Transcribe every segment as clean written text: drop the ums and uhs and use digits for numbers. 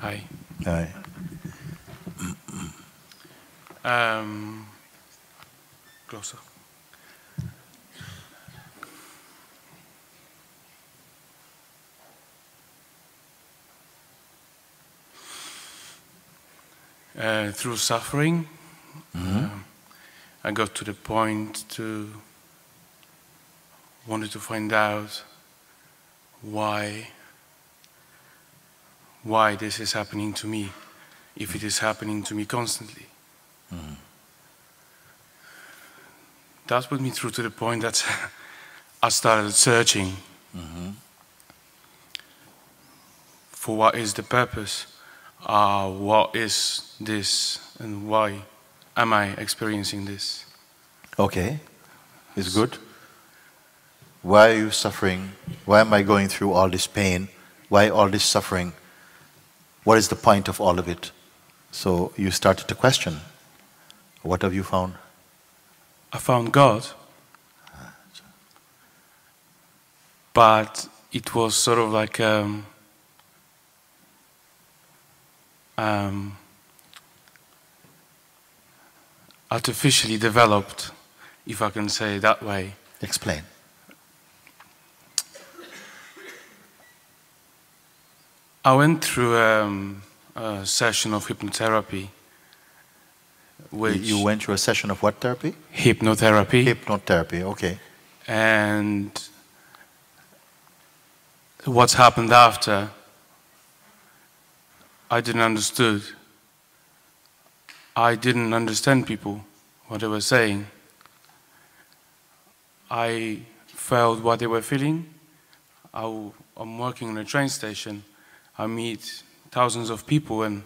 Hi. Hi. Closer. Through suffering, I got to the point to wanted to find out why this is happening to me, if it is happening to me constantly. That put me through to the point that I started searching for what is the purpose, what is this, and why am I experiencing this? Okay, it's good. Why are you suffering? Why am I going through all this pain? Why all this suffering? What is the point of all of it? So you started to question. What have you found? I found God, but it was sort of like artificially developed, if I can say it that way. Explain. I went through a session of hypnotherapy. You went through a session of what therapy? Hypnotherapy. Hypnotherapy, okay. And what happened after, I didn't understood. I didn't understand people, what they were saying. I felt what they were feeling. I'm working in a train station. I meet thousands of people and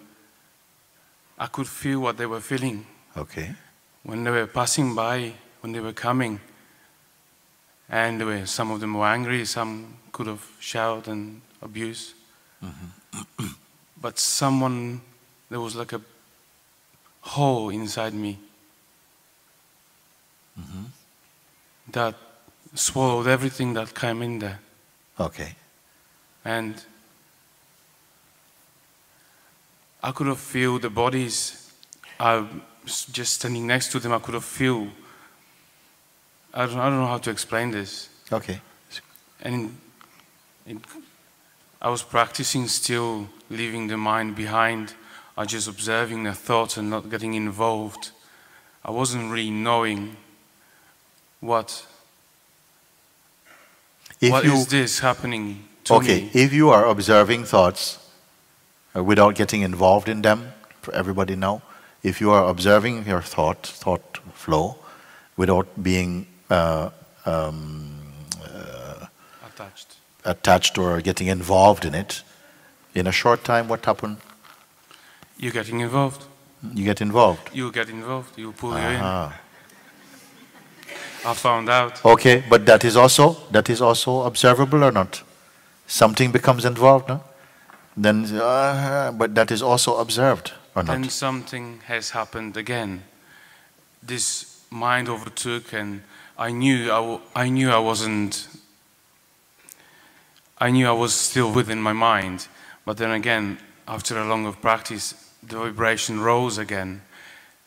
I could feel what they were feeling. Okay. When they were passing by, when they were coming, and some of them were angry, some could have shouted and abused. But there was like a hole inside me that swallowed everything that came in there. Okay. And I could have feel the bodies. Just standing next to them, I could have feel. I don't know how to explain this. Okay. And I was practicing still leaving the mind behind. I just observing the thoughts and not getting involved. I wasn't really knowing what is this happening to me. Okay, if you are observing thoughts without getting involved in them, for everybody now, if you are observing your thought flow without being attached or getting involved in it, in a short time, what happened? You're getting involved. You get involved. You get involved. You pull you in. I found out. Okay, but that is also observable or not? Something becomes involved, no? Then, but that is also observed. Or not? then something has happened again. This mind overtook, and I knew I wasn't. I knew I was still within my mind, but then again, after a long of practice, the vibration rose again,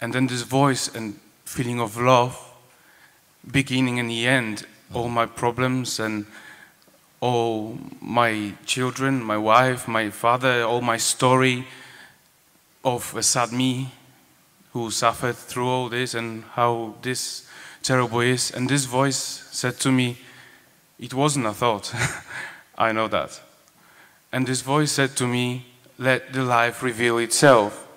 and then this voice and feeling of love, beginning and the end, all my problems and all my children, my wife, my father, all my story of a sad me who suffered through all this and how this terrible is. And this voice said to me, it wasn't a thought, I know that. And this voice said to me, let the life reveal itself.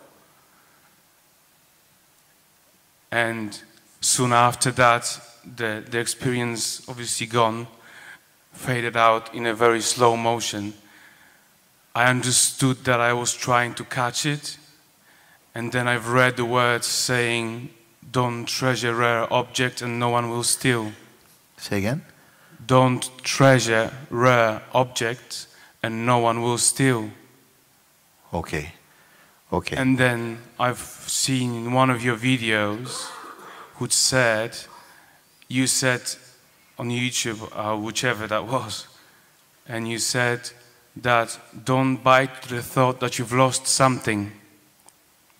And soon after that, the experience obviously gone, faded out in a very slow motion. I understood that I was trying to catch it, and then I've read the words saying, don't treasure rare objects and no one will steal. Say again? Don't treasure rare objects and no one will steal. Okay. Okay. And then I've seen in one of your videos who said, you said on YouTube, whichever that was, and you said that don't bite the thought that you've lost something.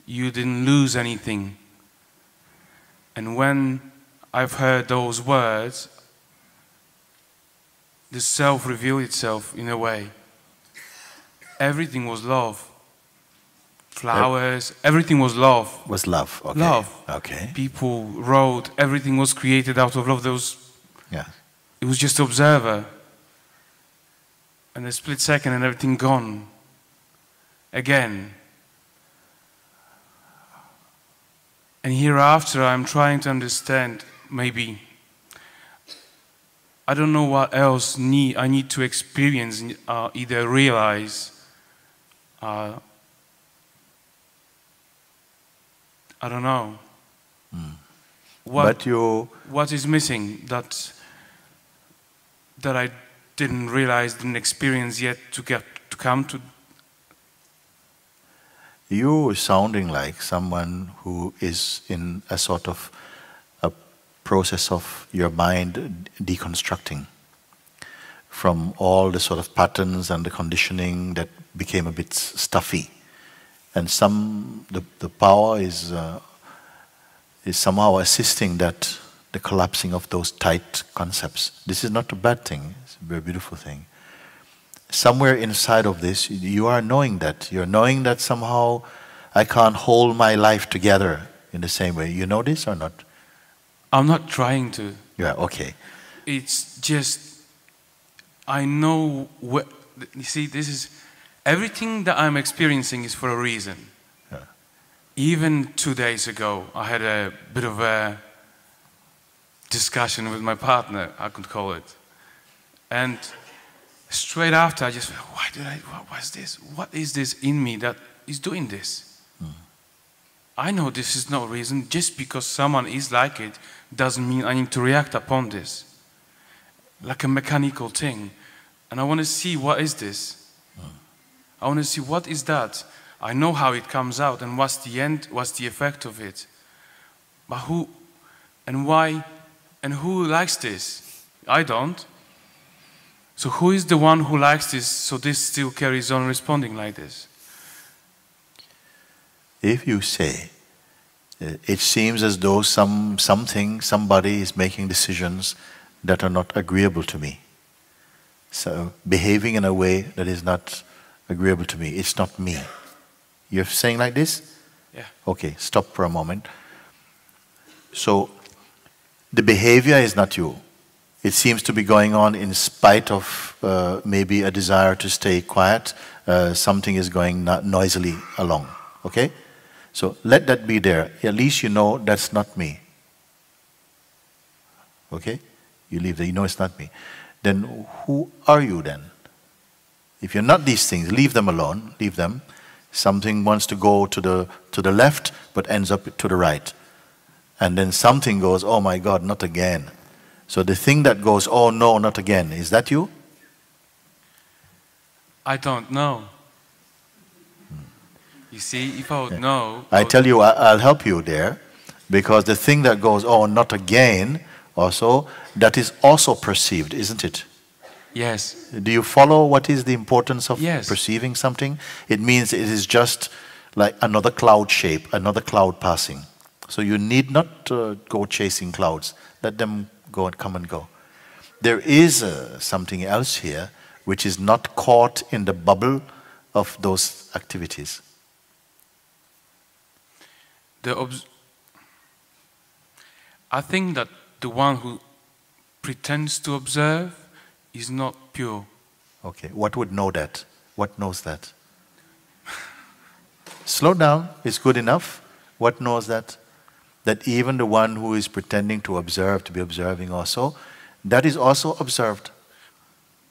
You didn't lose anything. And when I've heard those words, the self revealed itself in a way. Everything was love. Flowers, everything was love. Was love. Okay. Love. Okay. People wrote, everything was created out of love. Yeah. It was just observer. And a split second and everything gone. Again. And hereafter I'm trying to understand, maybe, I don't know what else I need to experience, either realize, I don't know. What is missing that I didn't realize, didn't experience yet to come to? You sounding like someone who is in a sort of a process of your mind deconstructing from all the sort of patterns and the conditioning that became a bit stuffy. And the power is somehow assisting the collapsing of those tight concepts. This is not a bad thing, it's a very beautiful thing. Somewhere inside of this, you are knowing that. You're knowing that somehow I can't hold my life together in the same way. You know this or not? I'm not trying to. Yeah, okay. It's just, I know, you see, this is, everything that I'm experiencing is for a reason. Yeah. Even 2 days ago, I had a bit of a discussion with my partner, I could call it. And straight after, I just felt, what is this? What is this in me that is doing this? I know this is no reason. Just because someone is like it, doesn't mean I need to react upon this. Like a mechanical thing. And I want to see, what is this? I want to see, what is that? I know how it comes out and what's the end, what's the effect of it. But who and why and who likes this? I don't. So who is the one who likes this, so this still carries on responding like this? If you say, it seems as though somebody is making decisions that are not agreeable to me. So behaving in a way that is not agreeable to me, it's not me. You're saying like this? Yeah. Okay, stop for a moment. So the behavior is not you. It seems to be going on in spite of maybe a desire to stay quiet. Something is going noisily along. Okay? So let that be there. At least you know that's not me. Okay? You leave that. You know it's not me. Then who are you then? If you're not these things, leave them alone. Leave them. Something wants to go to the left but ends up to the right. And then something goes, oh my God, not again. So the thing that goes, oh no, not again, is that you? I don't know. You see, if I would know... I tell you, I'll help you there, because the thing that goes, oh, not again, also, that is also perceived, isn't it? Yes. Do you follow what is the importance of Yes. perceiving something? It means it is just like another cloud shape, another cloud passing. So you need not go chasing clouds. Let them go and come and go. There is something else here which is not caught in the bubble of those activities. I think that the one who pretends to observe is not pure. Okay, what would know that? What knows that? Slow down, it's good enough. What knows that? That even the one who is pretending to observe, to be observing also, that is also observed.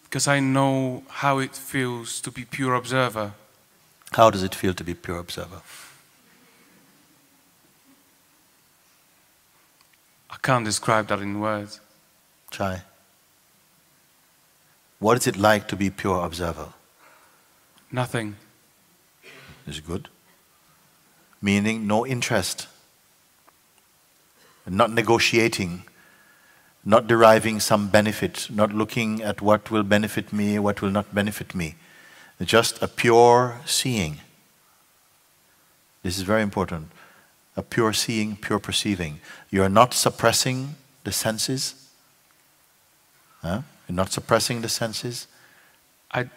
Because I know how it feels to be pure observer. How does it feel to be pure observer? I can't describe that in words. Try. What is it like to be pure observer? Nothing. Is good. Meaning no interest. Not negotiating. Not deriving some benefit. Not looking at what will benefit me, what will not benefit me. Just a pure seeing. This is very important. A pure seeing, pure perceiving. You are not suppressing the senses. Huh? You're not suppressing the senses. I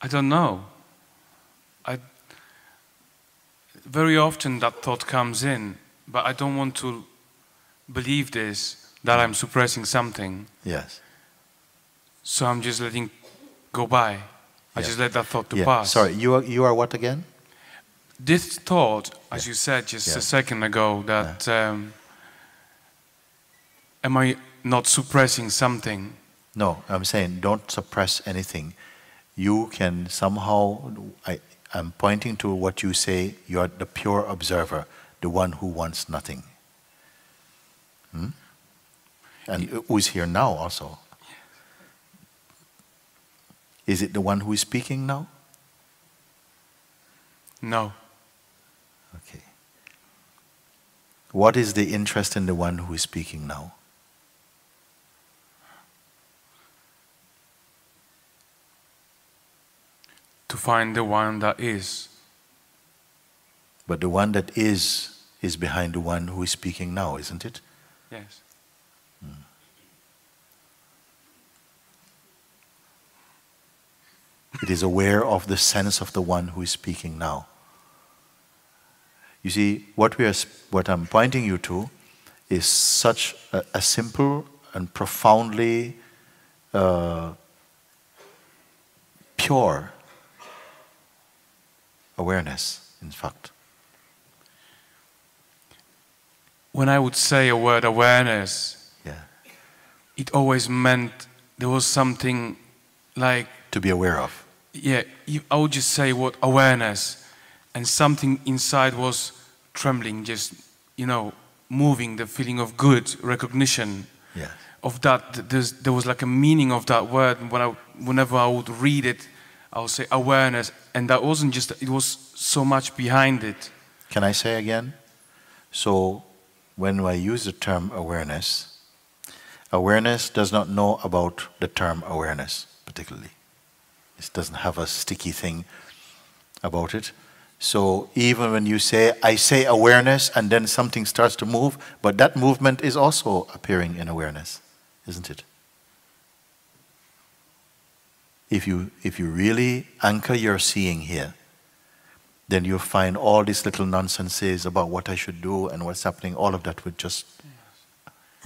don't know. Very often that thought comes in, but I don't want to believe this, that I'm suppressing something. Yes. So I'm just letting go by. I just let that thought to pass. Sorry, you are what again? This thought, as you said just a second ago, that am I not suppressing something? No, I'm saying don't suppress anything. You can somehow, I'm pointing to what you say, you are the pure observer, the one who wants nothing. And who is here now also? Is it the one who is speaking now? No. Okay. What is the interest in the one who is speaking now? To find the one that is. But the one that is behind the one who is speaking now, isn't it? Yes. It is aware of the sense of the one who is speaking now. You see, what I'm pointing you to is such a simple and profoundly pure awareness, in fact. When I would say a word awareness, Yeah. it always meant there was something like... To be aware of. Yeah, I would just say what awareness, and something inside was trembling, just, moving, the feeling of good, recognition of that. There was like a meaning of that word. Whenever I would read it, I would say awareness, and that wasn't just, it was so much behind it. Can I say again? So, when I use the term awareness, awareness does not know about the term awareness, particularly. It doesn't have a sticky thing about it. So even when you say, I say awareness, and then something starts to move, but that movement is also appearing in awareness, isn't it? If you really anchor your seeing here, then you'll find all these little nonsenses about what I should do and what's happening, all of that would just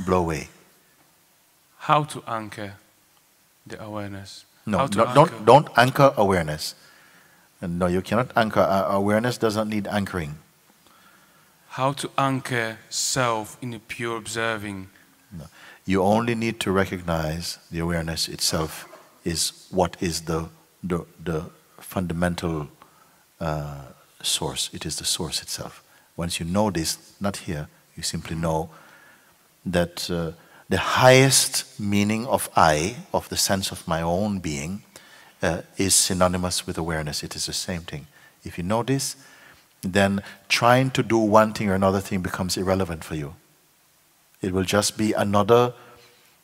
blow away. How to anchor the awareness? No, don't anchor awareness. No, you cannot anchor. Awareness doesn't need anchoring. How to anchor self in a pure observing? No. You only need to recognize the awareness itself is what is the fundamental source. It is the source itself. Once you know this, not here, you simply know that the highest meaning of I, of the sense of my own being, is synonymous with awareness. It is the same thing. If you know this, then trying to do one thing or another thing becomes irrelevant for you. It will just be another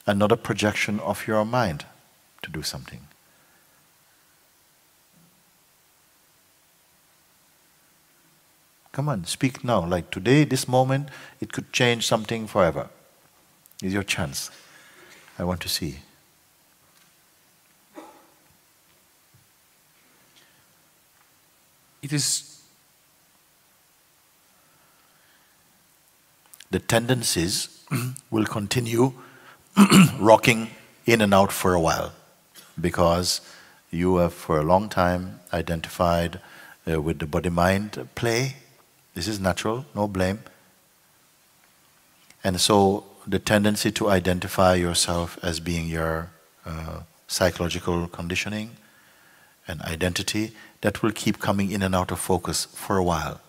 projection of your mind to do something. Come on, speak now. Like today, this moment, it could change something forever. It's your chance. I want to see. It is the tendencies will continue rocking in and out for a while, because you have for a long time identified with the body-mind play. This is natural, no blame. And so the tendency to identify yourself as being your psychological conditioning and identity, that will keep coming in and out of focus for a while.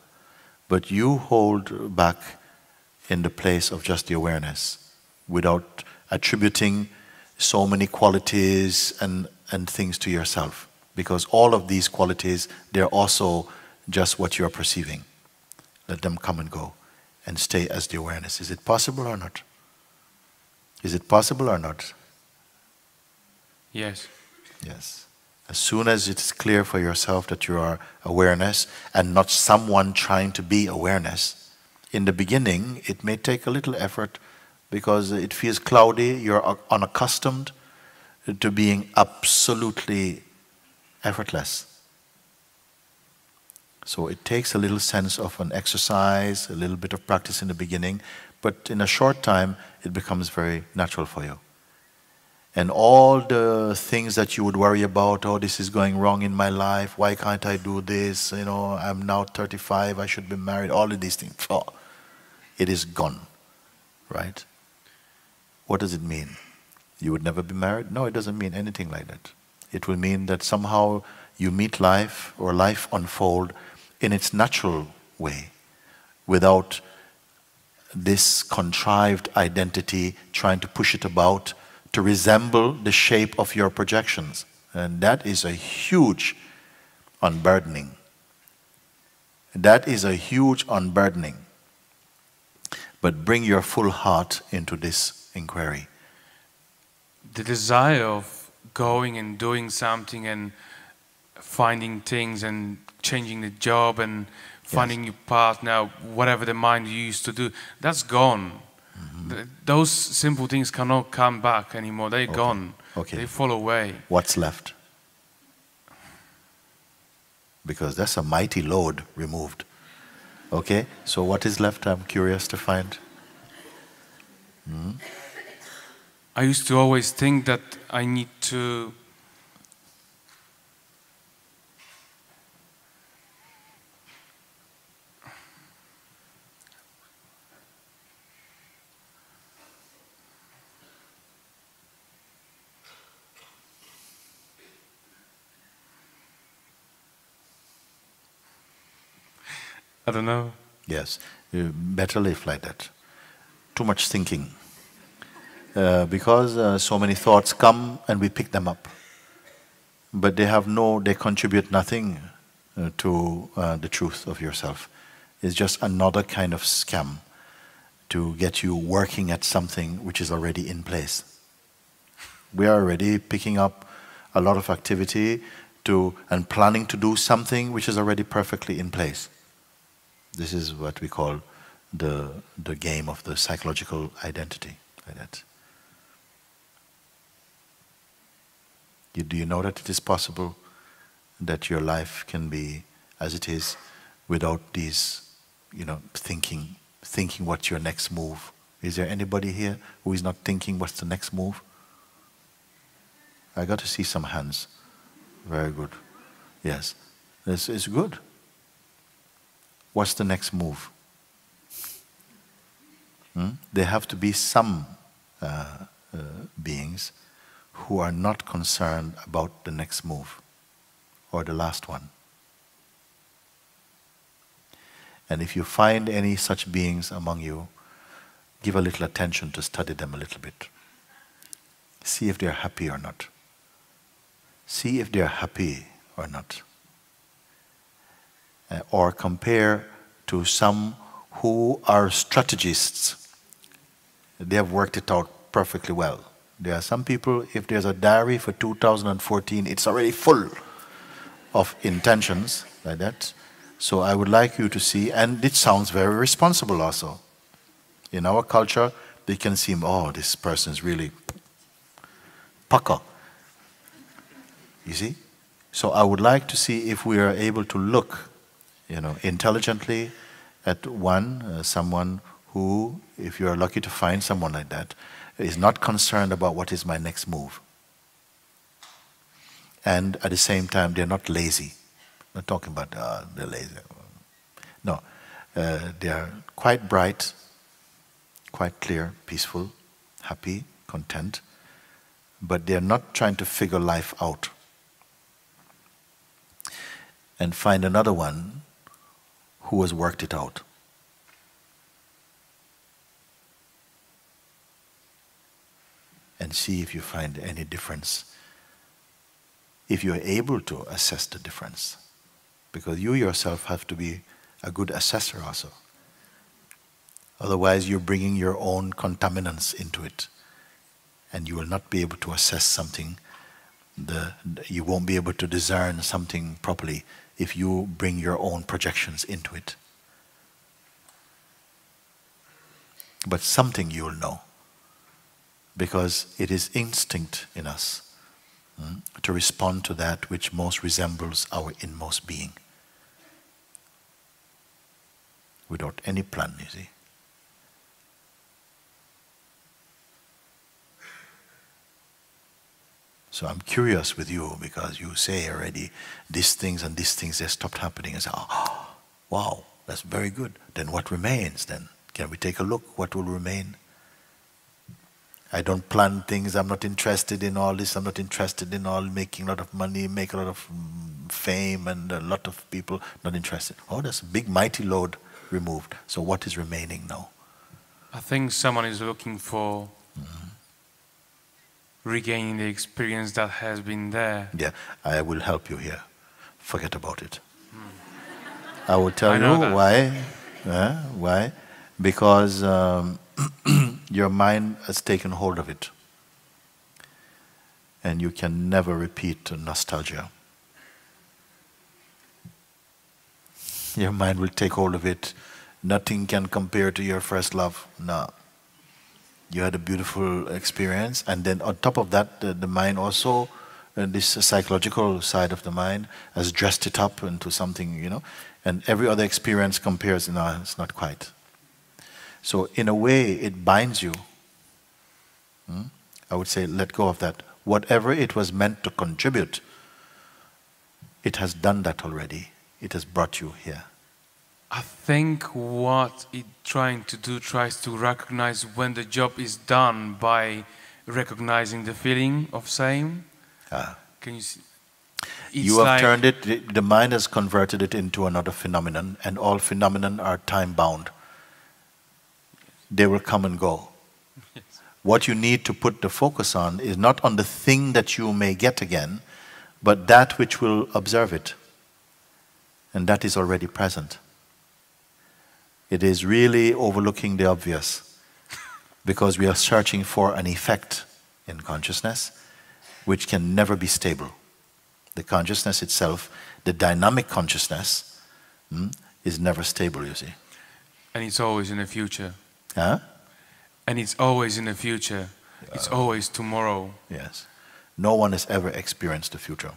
But you hold back in the place of just the awareness, without attributing so many qualities and things to yourself. Because all of these qualities, they're also just what you're perceiving. Let them come and go and stay as the awareness. Is it possible or not? Is it possible or not? yes. Yes. As soon as it's clear for yourself that you are awareness and not someone trying to be awareness, in the beginning it may take a little effort because it feels cloudy, you're unaccustomed to being absolutely effortless. So it takes a little sense of an exercise, a little bit of practice in the beginning, but in a short time it becomes very natural for you. And all the things that you would worry about, oh, this is going wrong in my life, why can't I do this, you know, I'm now 35, I should be married, all of these things, oh, it is gone, right? What does it mean? You would never be married? No, it doesn't mean anything like that. It will mean that somehow you meet life, or life unfold in its natural way, without this contrived identity trying to push it about to resemble the shape of your projections. And that is a huge unburdening. That is a huge unburdening. But bring your full heart into this inquiry. The desire of going and doing something and finding things and changing the job and finding your partner, whatever the mind used to do, that's gone. Those simple things cannot come back anymore. They're gone. Okay. They fall away. What's left? Because that's a mighty load removed. Okay, so what is left? I'm curious to find. I used to always think that I need to I don't know. Yes, you better live like that. Too much thinking. Because so many thoughts come and we pick them up. But they contribute nothing to the truth of yourself. It's just another kind of scam to get you working at something which is already in place. We are already picking up a lot of activity and planning to do something which is already perfectly in place. This is what we call the game of the psychological identity. Like that. Do you know that it is possible that your life can be as it is without these, thinking what's your next move? Is there anybody here who is not thinking what's the next move? I got to see some hands. Very good. Yes, this is good. What's the next move? There have to be some beings who are not concerned about the next move or the last one. And if you find any such beings among you, give a little attention to study them a little bit. See if they're happy or not. See if they're happy or not. or compare to some who are strategists. They have worked it out perfectly well. There are some people, if there's a diary for 2014, it's already full of intentions like that. So I would like you to see, and it sounds very responsible also. In our culture, they can seem, oh, this person is really pucker. You see? So I would like to see if we are able to look, intelligently at someone who, if you are lucky to find someone like that, is not concerned about what is my next move. And at the same time, they're not lazy. I'm not talking about they're lazy. No, they are quite bright, quite clear, peaceful, happy, content, but they're not trying to figure life out. And find another one who has worked it out. And see if you find any difference. If you're able to assess the difference. Because you yourself have to be a good assessor also. Otherwise you're bringing your own contaminants into it. And you will not be able to assess something. You won't be able to discern something properly if you bring your own projections into it. But something you will know. Because it is instinct in us to respond to that which most resembles our inmost being. Without any plan, you see. So I'm curious with you because you say already these things and these things, they stopped happening. And say, oh, wow, that's very good. Then what remains then? Can we take a look? What will remain? I don't plan things. I'm not interested in all this. I'm not interested in all making a lot of money, make a lot of fame and a lot of people. Not interested. Oh, that's a big mighty load removed. So what is remaining now? I think someone is looking for regaining the experience that has been there. Yeah, I will help you here. Forget about it. I will tell you why. Why? Because your mind has taken hold of it. And you can never repeat nostalgia. Your mind will take hold of it. Nothing can compare to your first love. No. You had a beautiful experience, and then on top of that, the mind also, this psychological side of the mind, has dressed it up into something, and every other experience compares, no, it's not quite. So in a way, it binds you. I would say, let go of that. Whatever it was meant to contribute, it has done that already. It has brought you here. I think what it's trying to do tries to recognize when the job is done by recognizing the feeling of same. Can you see? You have turned it, the mind has converted it into another phenomenon, and all phenomenon are time-bound. They will come and go. Yes. What you need to put the focus on is not on the thing that you may get again, but that which will observe it. And that is already present. It is really overlooking the obvious, because we are searching for an effect in consciousness which can never be stable. The consciousness itself, the dynamic consciousness, is never stable, you see. And it's always in the future. Huh? And it's always in the future. It's always tomorrow. Yes. No one has ever experienced the future.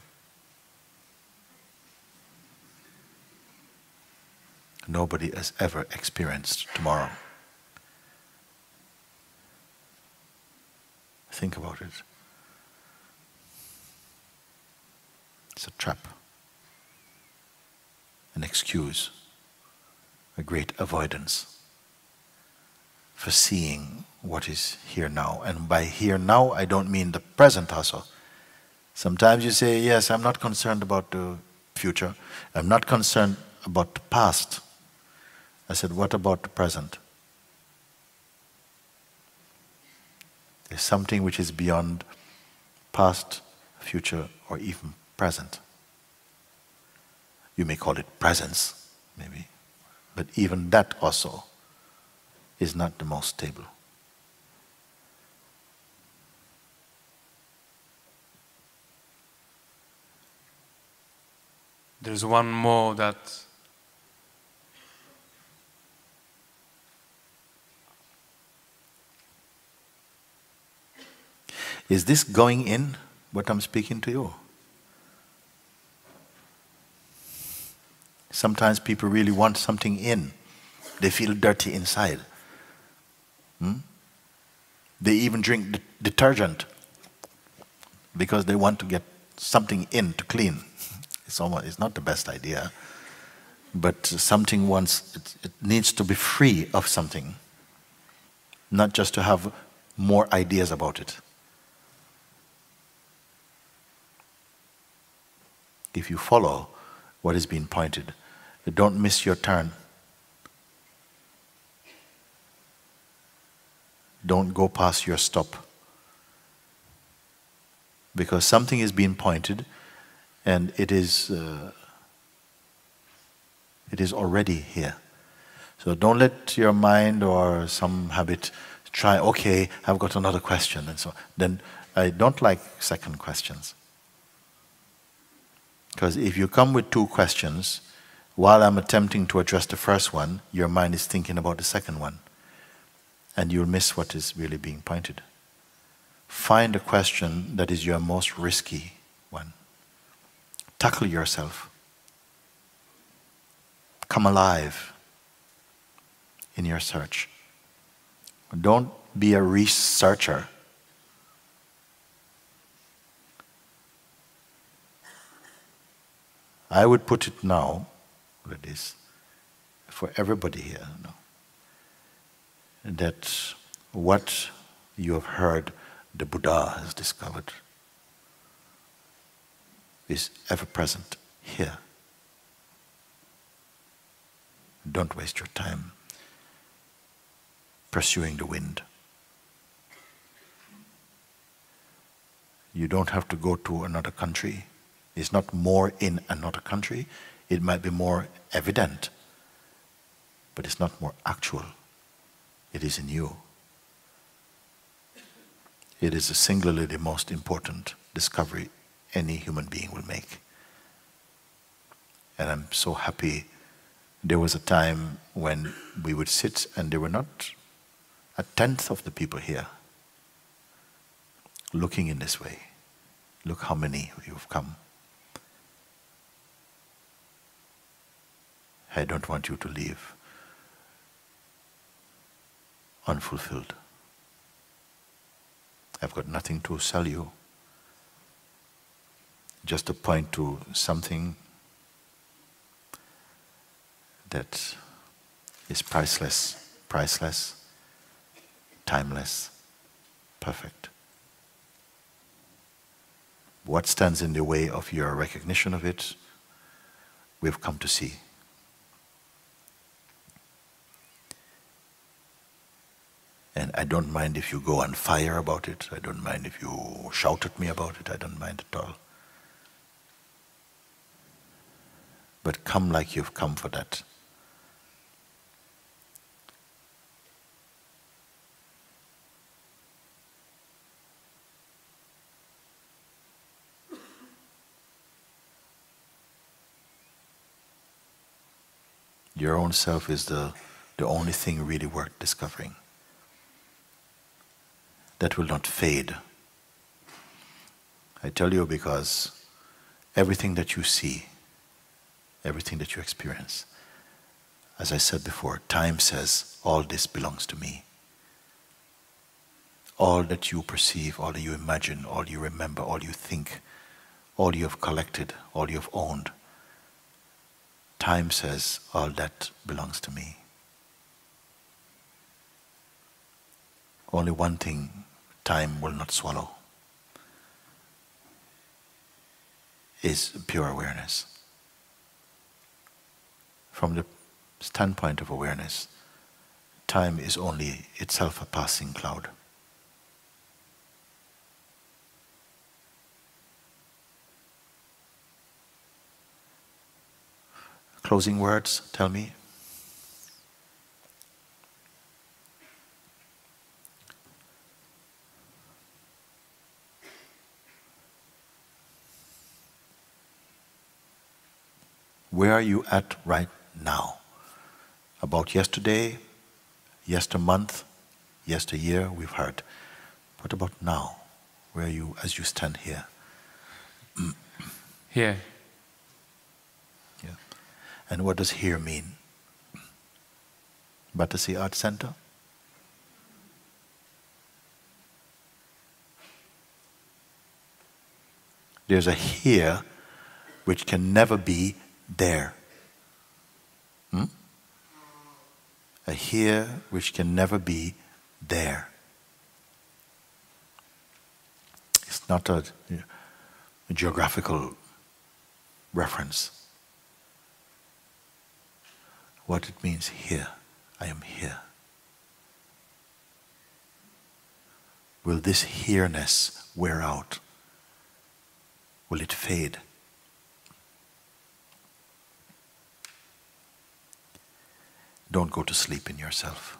Nobody has ever experienced tomorrow. Think about it. It's a trap, an excuse, a great avoidance for seeing what is here now. And by here now, I don't mean the present also. Sometimes you say, yes, I'm not concerned about the future. I'm not concerned about the past. I said, what about the present? There's something which is beyond past, future, or even present. You may call it presence. maybe. But even that also is not the most stable. There's one more that is this going in what I'm speaking to you? Sometimes people really want something in. They feel dirty inside. They even drink detergent because they want to get something in to clean. It's not the best idea. But something it needs to be free of something. Not just to have more ideas about it. If you follow what is being pointed, don't miss your turn. Don't go past your stop. Because something is being pointed and it is already here. So don't let your mind or some habit try, okay, I've got another question and so on. Then I don't like second questions. Because if you come with two questions, while I'm attempting to address the first one, your mind is thinking about the second one. And you'll miss what is really being pointed. Find a question that is your most risky one. Tackle yourself. Come alive in your search. Don't be a researcher. I would put it now, like this, for everybody here, that what you have heard the Buddha has discovered is ever present here. Don't waste your time pursuing the wind. You don't have to go to another country. It's not more in another country. It might be more evident, but it's not more actual. It is in you. It is singularly the most important discovery any human being will make. And I'm so happy. There was a time when we would sit and there were not a tenth of the people here looking in this way. Look how many of you have come. I don't want you to leave unfulfilled. I've got nothing to sell you. Just to point to something that is priceless, timeless, perfect. What stands in the way of your recognition of it, we've come to see. And I don't mind if you go on fire about it. I don't mind if you shout at me about it. I don't mind at all. But come like you've come for that. Your own self is the only thing really worth discovering. That will not fade. I tell you because everything that you see, everything that you experience, as I said before, time says, all this belongs to me. All that you perceive, all that you imagine, all you remember, all you think, all you have collected, all you have owned, time says, all that belongs to me. Only one thing time will not swallow is pure awareness. From the standpoint of awareness, time is only itself a passing cloud. Closing words, tell me. Where are you at right now? About yesterday, yestermonth, yesteryear, we've heard. What about now? Where are you as you stand here? Here. Yeah. And what does here mean? Battersea Art Center? There's a here which can never be there. A here which can never be there. It's not a geographical reference. What it means here, I am here. Will this here-ness wear out? Will it fade? Don't go to sleep in yourself.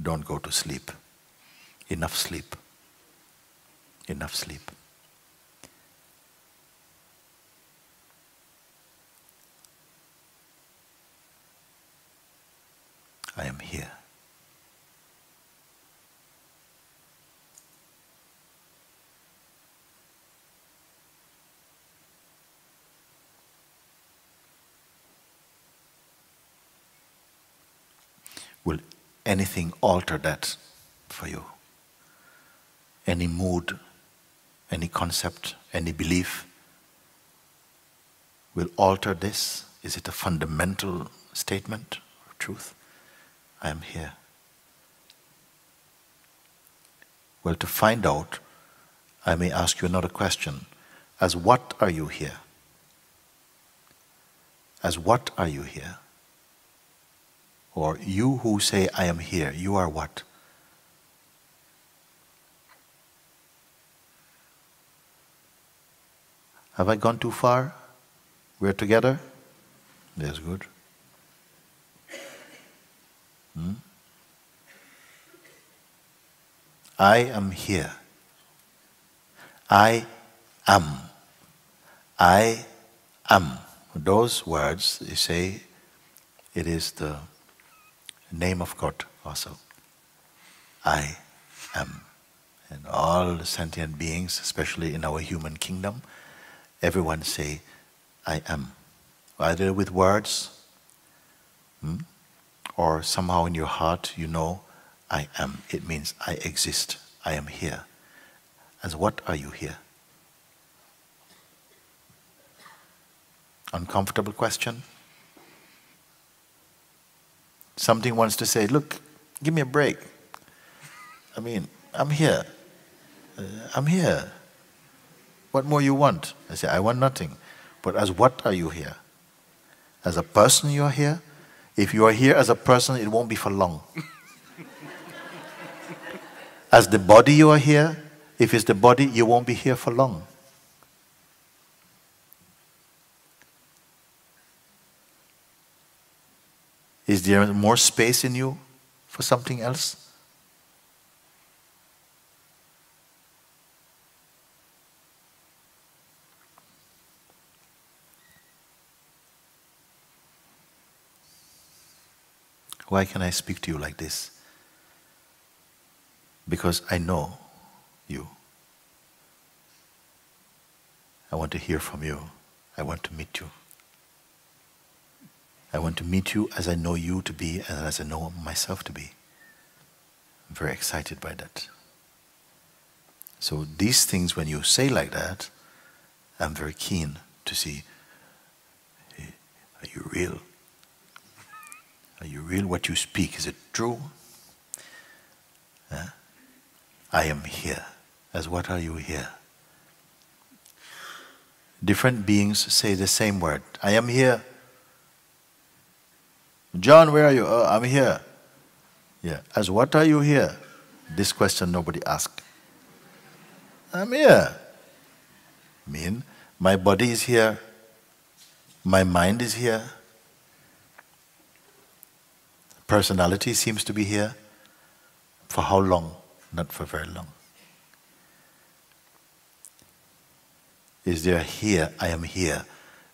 Don't go to sleep. Enough sleep. Enough sleep. I am here. Will anything alter that for you? Any mood, any concept, any belief will alter this? Is it a fundamental statement of truth? I am here. Well, to find out, I may ask you another question. As what are you here? As what are you here? Or you who say, I am here, you are what? Have I gone too far? We're together? That's good. I am here. I am. I am. Those words, you say, it is the name of God also. I am. And all the sentient beings, especially in our human kingdom, everyone say, I am. Either with words, or somehow in your heart you know, I am. It means I exist. I am here. As what are you here? Uncomfortable question? Something wants to say, look, give me a break. I mean, I'm here. I'm here. What more you want? I say, I want nothing. But as what are you here? As a person you are here? If you are here as a person, it won't be for long. As the body you are here, if it's the body, you won't be here for long. Is there more space in you for something else? Why can I speak to you like this? Because I know you. I want to hear from you. I want to meet you. I want to meet you as I know you to be and as I know myself to be. I'm very excited by that. So these things, when you say like that, I'm very keen to see, are you real? Are you real? What you speak, is it true? I am here. As what are you here? Different beings say the same word. I am here. John, where are you? Oh, I'm here. Yeah. As what are you here? This question nobody asked. I'm here. My body is here. My mind is here. Personality seems to be here. For how long? Not for very long. Is there here, I am here,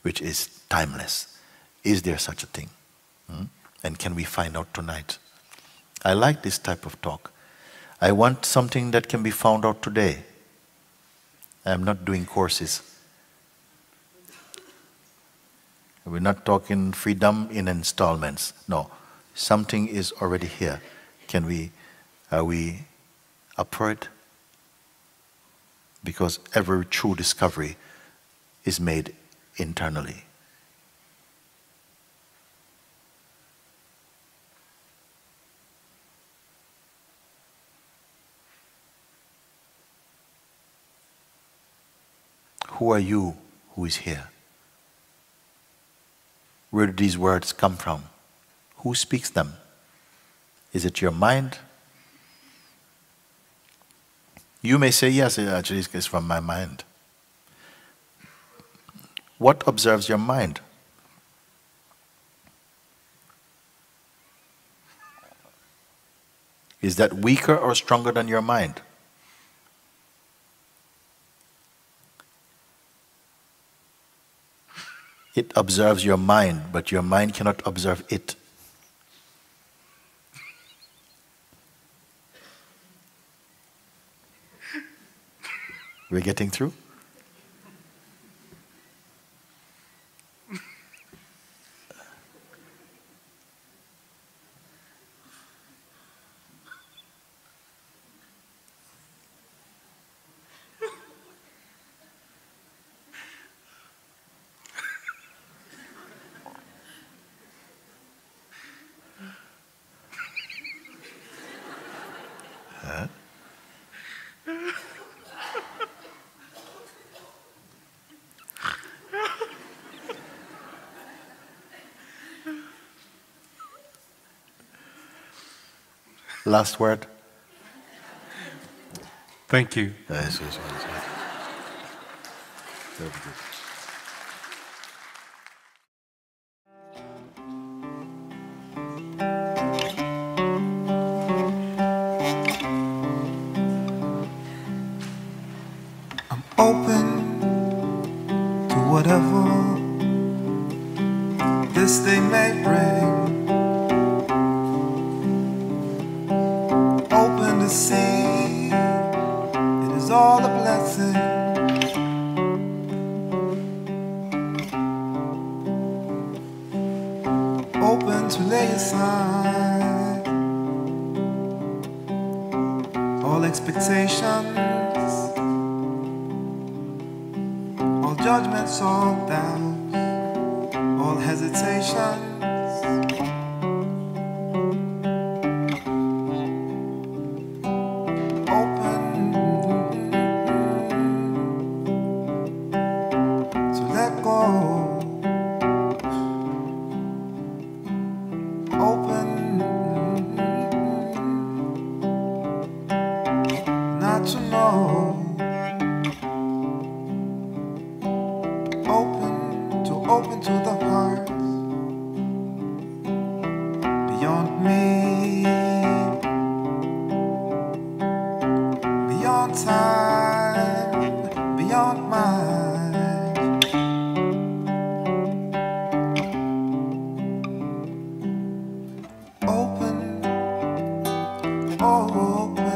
which is timeless? Is there such a thing? And can we find out tonight? I like this type of talk. I want something that can be found out today. I am not doing courses. We're not talking freedom in installments. No, something is already here. Are we up for it? Because every true discovery is made internally. Who are you who is here? Where do these words come from? Who speaks them? Is it your mind? You may say, yes, actually it's from my mind. What observes your mind? Is that weaker or stronger than your mind? It observes your mind, but your mind cannot observe it. We're getting through? Last word? Thank you. Yes. Very good. I'm open to whatever this day may bring. Open to see it is all a blessing. Open to lay aside all expectations, all judgments, all doubts, all hesitations. Open to let go. Open not to know. Open to the heart beyond me, beyond time, beyond mind. Open, oh, open.